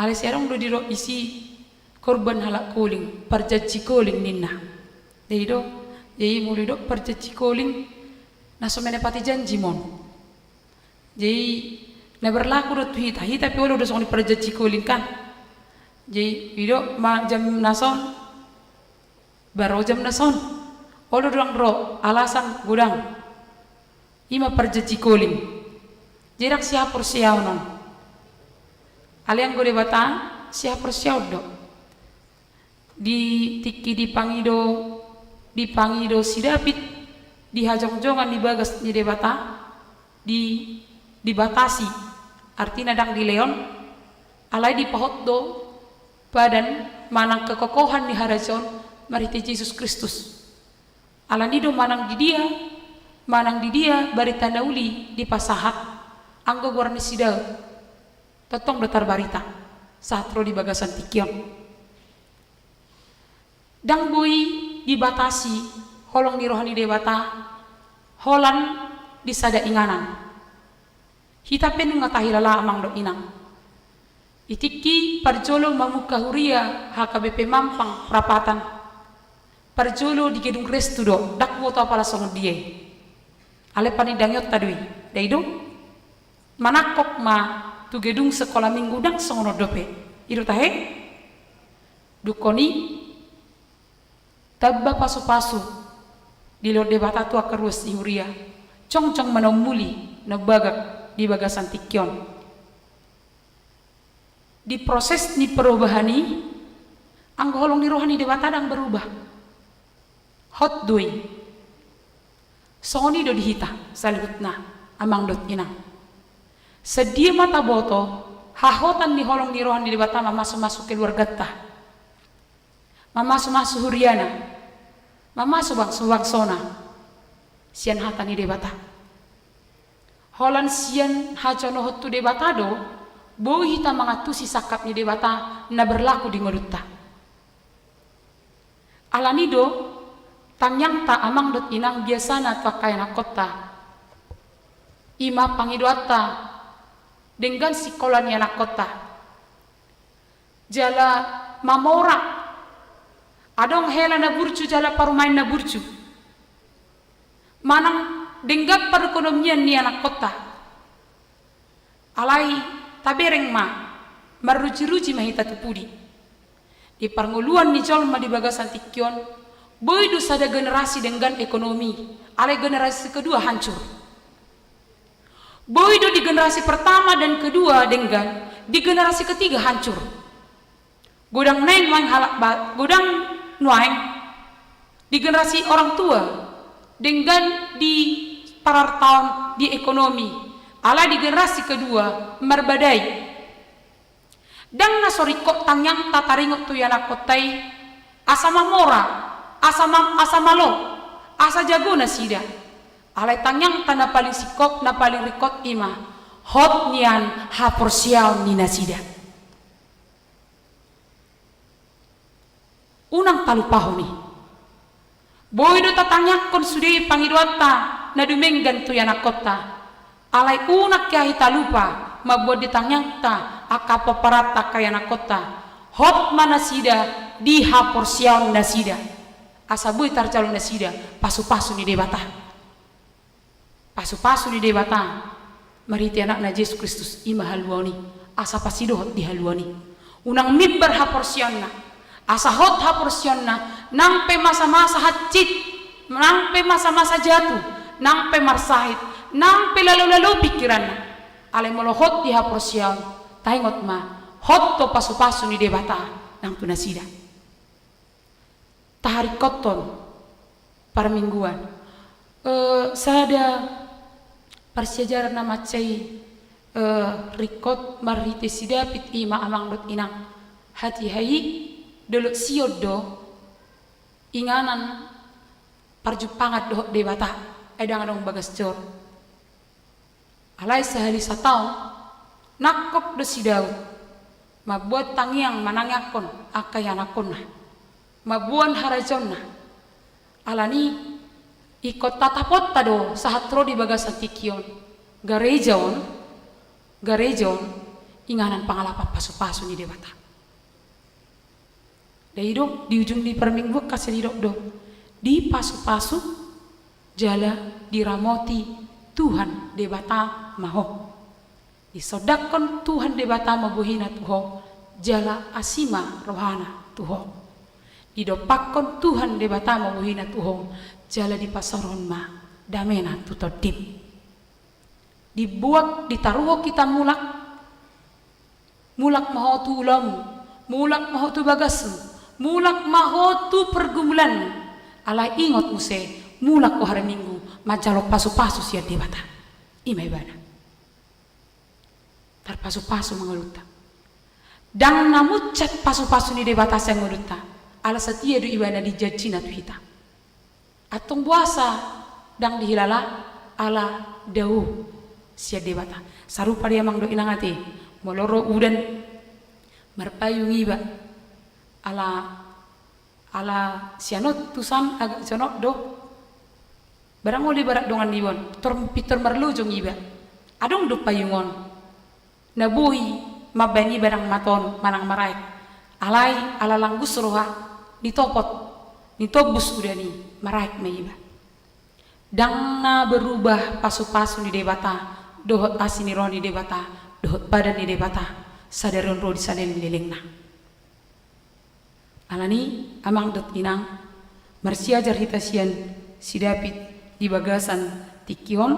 ale serong do diro isi korban halak koling parjaji koling ninna deido jei mulido parjaji koling na somene pati janji mon jei na berlaku do hita piolo do soni parjaji koling kan jei video ma jam nason baru jam nason olo dorang ro alasan gudang ima perjaji koling jirak siapur siaw non aliang gode bata siapur siaw do di tiki di pangido sidapit di hajong-jongan di bagas di debata dibatasi artinya dang di leon alai di pahot do badan manang kekokohan di harajon mariti Yesus Kristus alanido manang di dia bari tanda uli di pasahat anggo warni sidal totong datar barita saat ro di bagasan tikion dang bui dibatasi holong di rohani debata holan di sada inganan hita pen ngatahilala amang do inang itiki parjolo mamuka huria HKBP Mampang Prapatan parjolo di gedung restu do dak woto pala song die ale pani dangyot tadui Daido manakok ma tu gedung sekolah minggu dang songono dope. Ido tahe dukoni tabba pasu-pasu di lorde bata tu akarus ihuria. Cong-cong manomuli na bagak di bagasan tikyon. Di proses ni perubahan ini, ang holong ni rohani di bata dang berubah. Hot doi. Songoni do dihita salibutna amang dot inang. Sedia mata boto hahotan ni holong ni rohani di bata masuk-masuk keluarga ta. Masuk-masuk huriana. Masuk-masuk sona. Sian hata ni di bata. Holan sian hajono hotu di bata do. Boi hita mangatusi sakap ni debata na berlaku di ngolutta. Alanido tanyang ta amang dot inang biasana tu kayana kota. Ima pangidoata dengan sikolani anak kota. Jala mamora. Adong hela na burcu jala parumain na burcu. Manang dengan perekonomian ni anak kota. Alai tabereng ma maruji-ruji mahita tupudi di parnguluan ni jolma di bagasan tikyon boidu sada generasi dengan ekonomi alai generasi kedua hancur boidu di generasi pertama dan kedua dengan di generasi ketiga hancur godang nain wang halak godang nuaing di generasi orang tua dengan di parartaon di ekonomi ala di generasi kedua merbadai dan nasorikot tangyang tataringot tu yana kotai asama mora asamalo asa jago nasida alai tangyang tana paling sikok na paling rikot ima hot nian haporsial ni nasida unang talupaho ni boy do tatangyak kon sudi pangidwata na dumenggan tu yana kota alai unak kaya hita lupa mabuat ditanyang ta akapa parata kaya nakota hot mana sida di haporsiaun nasida asabui tarcalon nasida pasu-pasu ni debata pasu-pasu ni debata mariti anak na Yesus Kristus ima haluani asa pasido hot di haluani unang mimbar haporsiaun na asa hot haporsiaun na nang pe masa-masa hacit nang pe masa-masa jatuh nang pe marsahit nang pelalo-lalo pikiran na alay molohot di haporsial taingot ma hot to pasu-pasu ni debata nang tunasida taharik koton para mingguan sada persejarah nama cai rikot marite sida pit ima amang dot inang hati hai dolok siodo inganan parjupangat dohot debata edang adong bagas jor alai sehari satau nakop do sidau mabuat tangiang manangakon akayanakon na mabuan harajonna alani ikot tatapot tado sahatro di bagasan tikyon garejon inganan pangalapa pasu-pasu ni debata daido di ujung di perminggu kasih didok do di pasu-pasu jala diramoti Tuhan debata maho disodakon Tuhan debata mabuhina tuho jala asima rohana tuho didopakon Tuhan debata mabuhina tuho jala di pasaron ma damena tutodip dibuat ditaruho kita mulak maho tu ulamu mulak maho tu bagasu mulak maho tu pergumulan ala ingot muse mulak ko hari minggu majalo pasu-pasu siya debata ima ibana tar pasu-pasu mengeluta dan namucat pasu-pasu ni debata saya mengeluta ala setia du ibana di jajina tu hita atong buasa dang dihilala ala dau siya debata sarupa dia mang do inangati moloro udan marpayung iba ala sianot tusam agak jonok do barang oli barak dongan diwan pitor marlujong iba adong do payungon nabui mabani barang maton manang marai alai ala langgus roha ditopot nitobus udani maraik me iba dang na berubah pasu-pasu ni debata dohot asini roh ni debata dohot badan ni debata sadaron roh di salin-lilingna alani amang dot inang marsiajar hitasian si David di bagasan tikion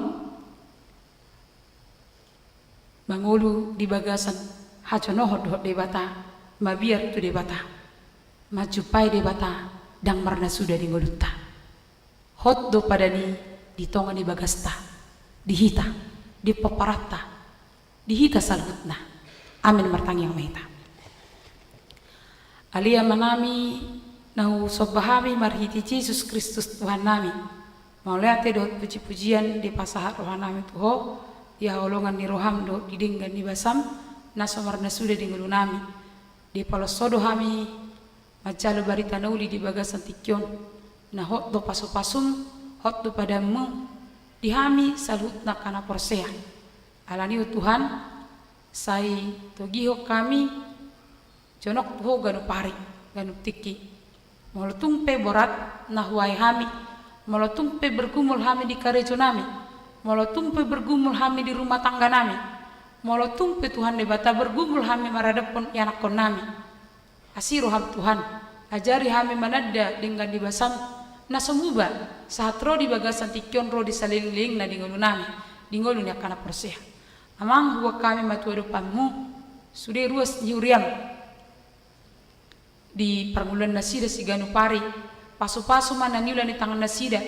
mangulu di bagasan hajonohot dohot debata mabiar tu debata majupai debata dang marna sudah di ngolutta hot do padani di tonga di bagasta dihita di paparata dihita salhutna amin martangi yang mahita alia manami nahu sobahami marhiti Yesus Kristus Tuhan nami mauleate dot puji-pujian di pasahat rohan nami tuho ya olongan ni roham do didinggan di basam naso marna sudah di ngulu nami di palosodo hami majalo barita nauli di bagasan tikyon na hot do paso-pasum hot do padamu dihami salhutna kana porsea alani Tuhan sai togiho kami jonok tuho ganu pari ganu tiki molotung pe borat na huai hami molotung pe bergumul hami di karejo nami molotung pe bergumul hami di rumah tangga nami molotung pe Tuhan debata bergumul hami maradapon yanakon nami asiru ham Tuhan ajari hami manadda dengan dibasam na semuba saat roh di bagasan tikyon roh di saliling na dingolu nami dingolu ni akana persih amang huwa kami matuado pammu sude ruas nyuriam di permulan nasida si ganu pari pasu-pasu mana niulan di tangan nasida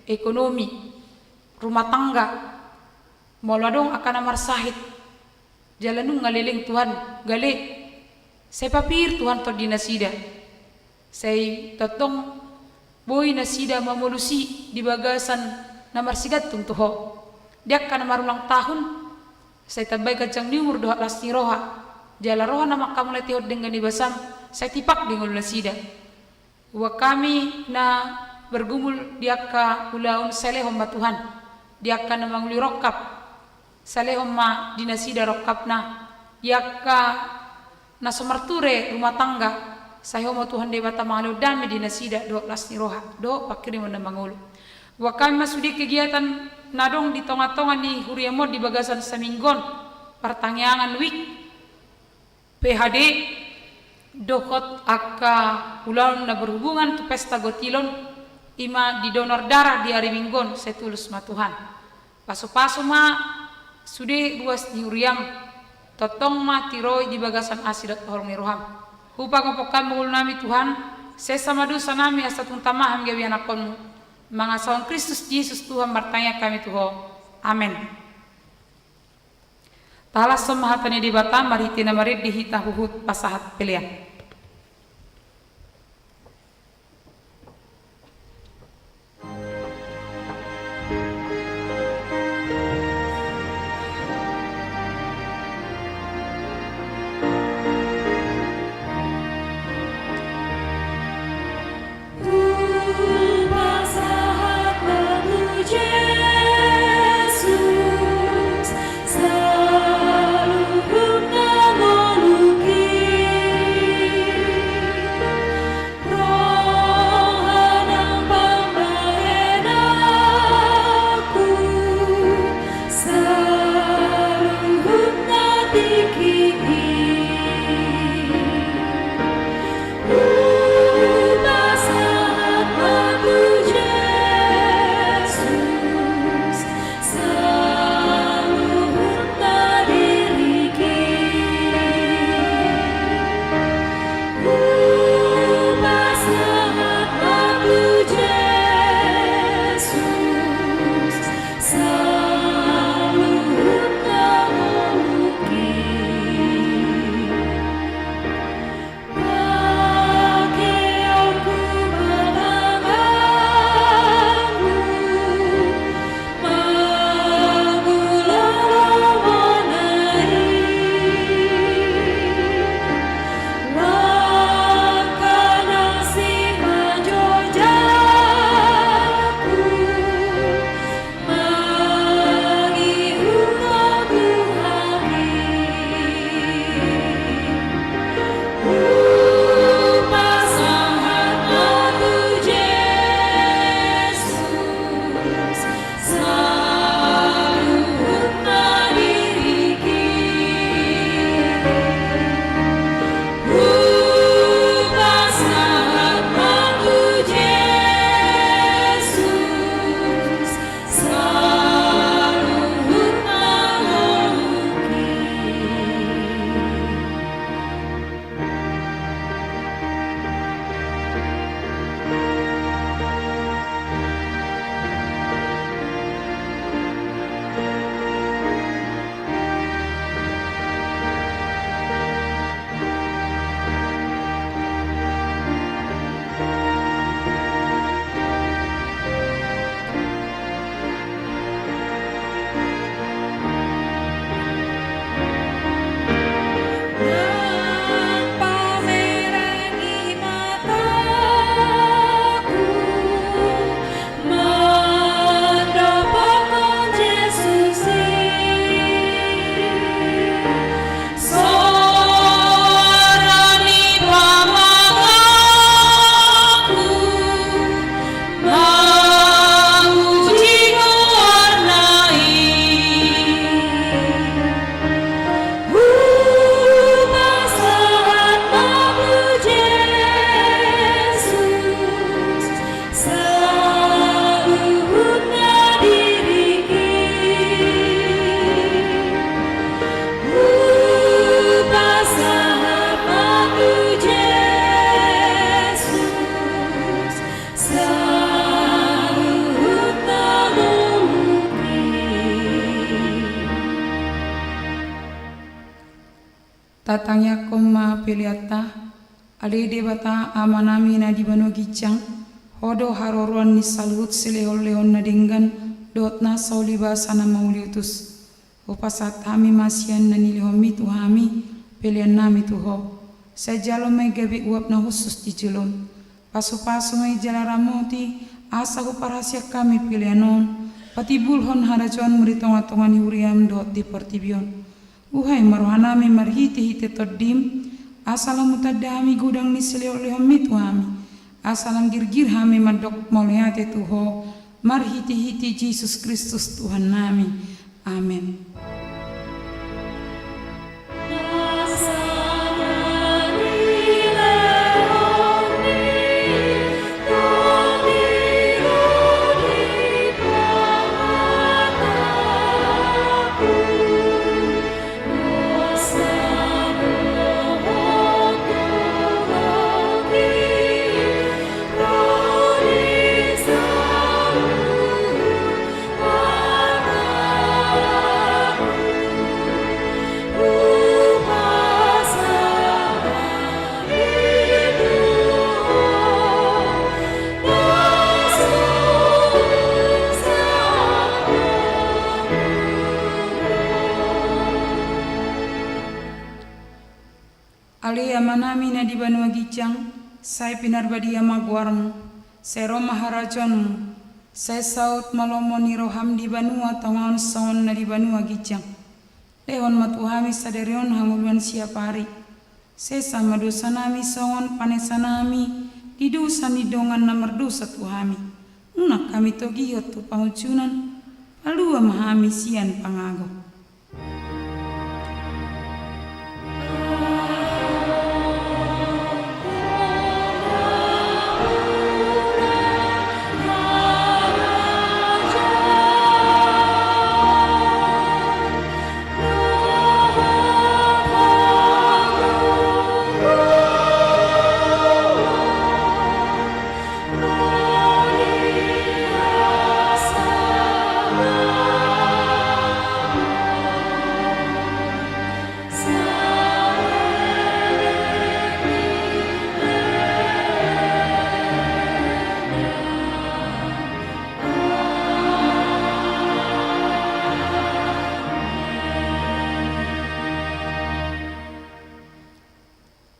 ekonomi rumah tangga moladong akana marsahit jalanung ngaliling Tuhan gale saya papir Tuhan to di nasida saya totong boy nasida mamulusi di bagasan namar sigat tung tuho dia kana marulang tahun saya tabay kacang niumur doha lasti roha jala roha nama kamu letihot dengan di basam saya tipak dengan nasida wa kami na bergumul dia ka ulaun selehom ma Tuhan dia ka namang lirokap selehom ma di nasida rokap na dia ka na somarture rumah tangga saya mau Tuhan debata malu dami di nasida do lasni roha do pakiri mo na mangulu wa kami masudi kegiatan nadong di tonga-tonga ni huriamo di bagasan saminggon pertanyaan wik PHD dokot aka ulang na berhubungan tu pesta gotilon ima di donor darah di hari minggon setulus ma Tuhan paso-paso ma sude ruas ni huriam totong ma tiroi di bagasan asidat horong ni roham hupa kopokan mengul nami Tuhan sesama dosa nami asatung tamaham gawi anakonmu mangasawan Kristus Yesus Tuhan bertanya kami Tuhan amin talas semahatani di batam maritina marid dihita huhut pasahat pilihan tatangya koma peliata ale debata amanami na di bano gicang hodo haroruan ni salut selehol leon na dinggan dot na sauliba sana mauliutus upasat hami masian na nilihomi tu hami pelian nami tu ho sajalo may gabi uap na husus di jelon paso-paso may jalaramoti asa ko parasya kami pilianon pati bulhon harajon meritonga-tonga ni huriam dot di portibion uhai marohanami marhiti-hiti todim asalam mutadami gudang ni selehol-lehomi tu hami asalam girgir hami madok moliate tuho marhiti-hiti Yesus Kristus Tuhan nami amin. Ali amanami na di banua gicang, sai pinarbadi amagwarmu, sero maharajonmu, sai saut malomo ni roham di banua tangon saon na di banua gicang. Lehon matuhami saderion hanguluan siapa hari. Sesa madosanami saon panesanami, didusan di dongan na merdosa tuhami. Unak kami togihot tu pangucunan, palua mahami sian pangago.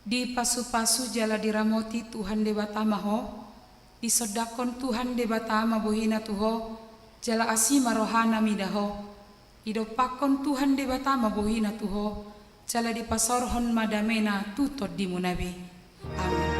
Di pasu-pasu jala diramoti Tuhan debatama ho, di sodakon Tuhan debatama bohina tuho, jala asima rohana midaho, di dopakon Tuhan debatama bohina tuho, jala di pasorhon madamena tutod di munabe. Amin.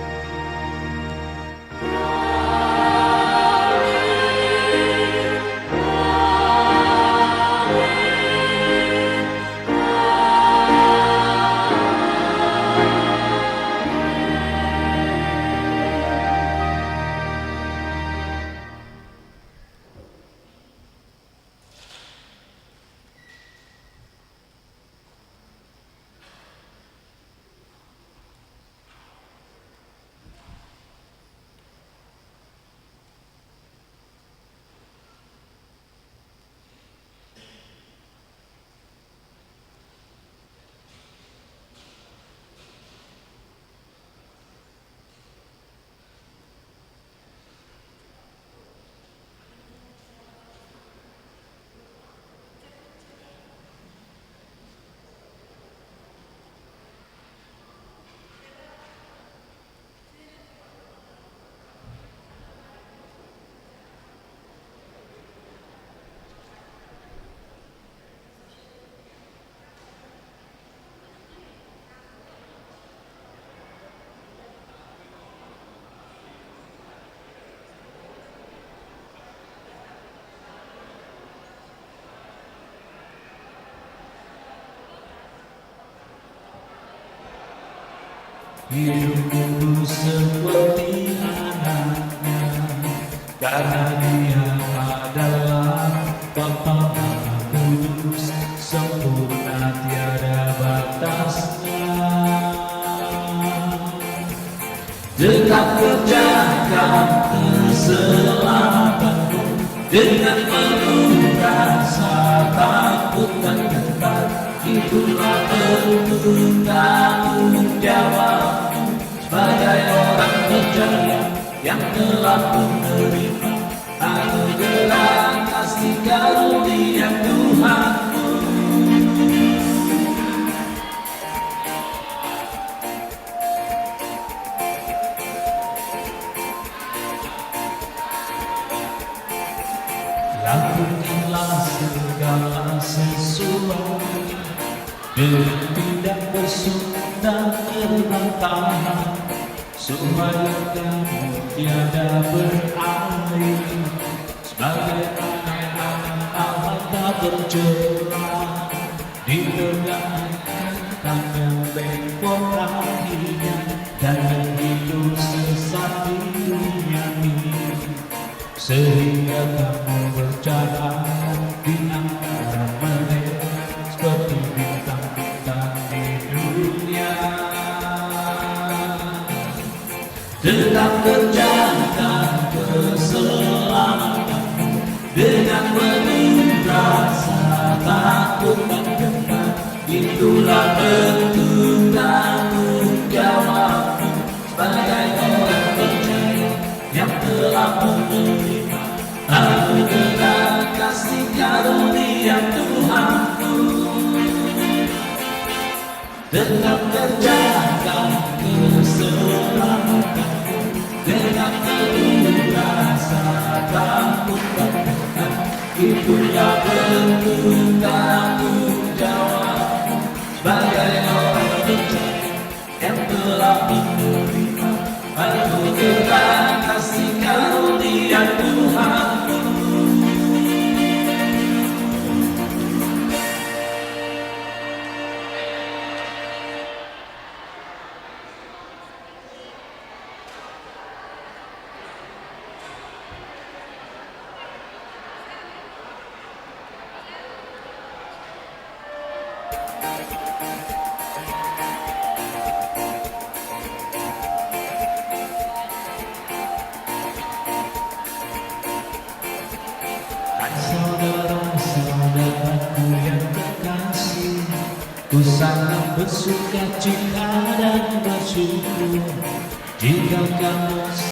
Hidupku seperti anaknya, karena dia adalah Bapa Kudus, sempurna tiada batasnya. Tetap kerjakan keselamatanmu dengan penuh rasa takut dan gentar. itulah bentuk tanggung jawab sebagai orang percaya yang telah menerima anugerah kasih karunia Tuhan. Lakukanlah segala sesuatu dengan tidak bersumpah dan berbantah, supaya kamu tiada beralih sebagai anak-anak Allah tak bercela di pergaulan yang berporanya dan yang hidup sesat di dunia ini, sehingga kamu berjalan di antara mereka seperti bintang-bintang di dunia. Tetap kerjakan keselamatanmu dengan penuh rasa takut dan gentar. Itulah bentuk tanggung jawabmu sebagai orang percaya yang telah menerima anugerah kasih karunia Tuhanku. Tetap kerjakan keselamatanmu dengan penuh rasa takut dan gentar. Itulah bentuk tanggung jawabmu sebagai orang percaya yang telah menerima anugerah kasih karunia Tuhanku. Saudara-saudaraku yang terkasih, ku sangat bersuka cita dan bersyukur jika kamu